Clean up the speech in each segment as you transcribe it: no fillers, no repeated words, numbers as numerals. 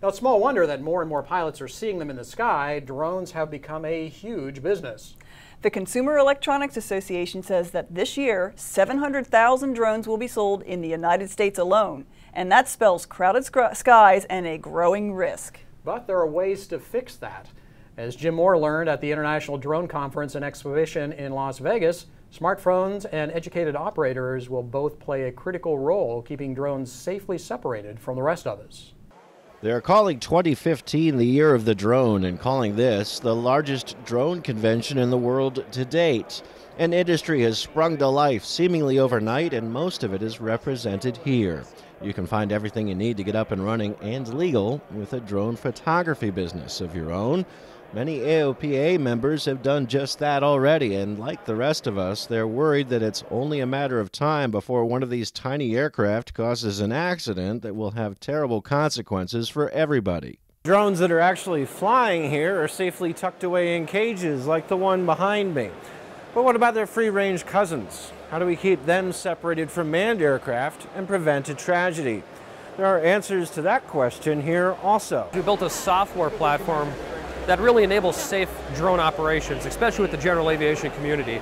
Now, it's small wonder that more and more pilots are seeing them in the sky. Drones have become a huge business. The Consumer Electronics Association says that this year, 700,000 drones will be sold in the United States alone, and that spells crowded skies and a growing risk. But there are ways to fix that. As Jim Moore learned at the International Drone Conference and Exhibition in Las Vegas, smartphones and educated operators will both play a critical role keeping drones safely separated from the rest of us. They're calling 2015 the year of the drone and calling this the largest drone convention in the world to date. An industry has sprung to life seemingly overnight, and most of it is represented here. You can find everything you need to get up and running and legal with a drone photography business of your own. Many AOPA members have done just that already, and like the rest of us, they're worried that it's only a matter of time before one of these tiny aircraft causes an accident that will have terrible consequences for everybody. Drones that are actually flying here are safely tucked away in cages like the one behind me. But what about their free-range cousins? How do we keep them separated from manned aircraft and prevent a tragedy? There are answers to that question here also. We built a software platform that really enables safe drone operations, especially with the general aviation community.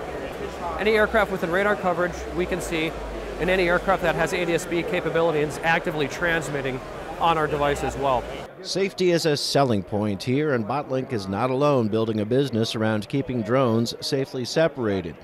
Any aircraft within radar coverage we can see, and any aircraft that has ADS-B capability is actively transmitting on our device as well. Safety is a selling point here, and Botlink is not alone building a business around keeping drones safely separated.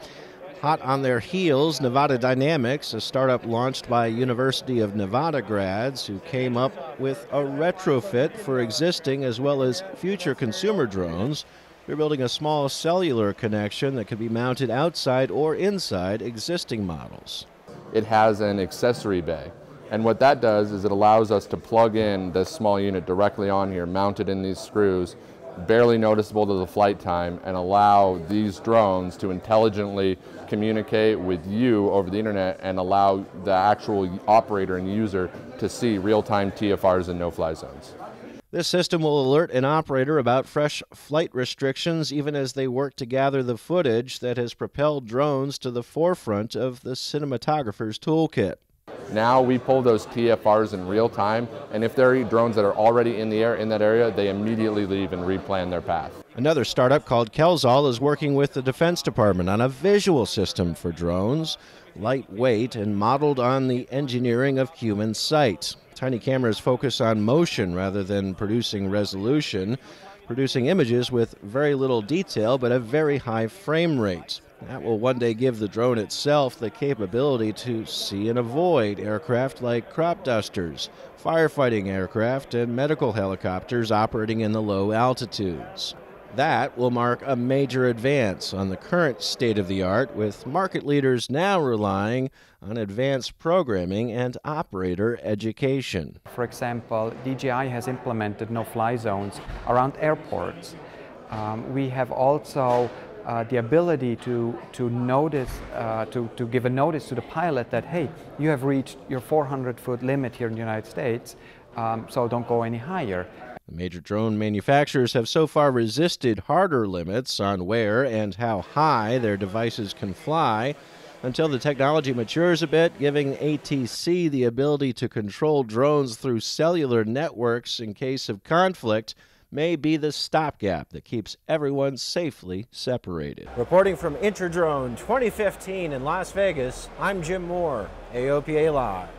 Hot on their heels, Nevada Dynamics, a startup launched by University of Nevada grads who came up with a retrofit for existing as well as future consumer drones. They're building a small cellular connection that can be mounted outside or inside existing models. It has an accessory bay, and what that does is it allows us to plug in this small unit directly on here, mounted in these screws, barely noticeable to the flight time, and allow these drones to intelligently communicate with you over the internet and allow the actual operator and user to see real-time TFRs and no-fly zones. This system will alert an operator about fresh flight restrictions even as they work to gather the footage that has propelled drones to the forefront of the cinematographer's toolkit. Now we pull those TFRs in real time, and if there are drones that are already in the air in that area, they immediately leave and replan their path. Another startup called Kelzal is working with the Defense Department on a visual system for drones, lightweight and modeled on the engineering of human sight. Tiny cameras focus on motion rather than producing resolution, producing images with very little detail but a very high frame rate. That will one day give the drone itself the capability to see and avoid aircraft like crop dusters, firefighting aircraft, and medical helicopters operating in the low altitudes. That will mark a major advance on the current state-of-the-art, with market leaders now relying on advanced programming and operator education. For example, DJI has implemented no-fly zones around airports. We have also the ability to notice, to give a notice to the pilot that, hey, you have reached your 400-foot limit here in the United States, so don't go any higher. The major drone manufacturers have so far resisted harder limits on where and how high their devices can fly until the technology matures a bit, giving ATC the ability to control drones through cellular networks in case of conflict may be the stopgap that keeps everyone safely separated. Reporting from Interdrone 2015 in Las Vegas, I'm Jim Moore, AOPA Live.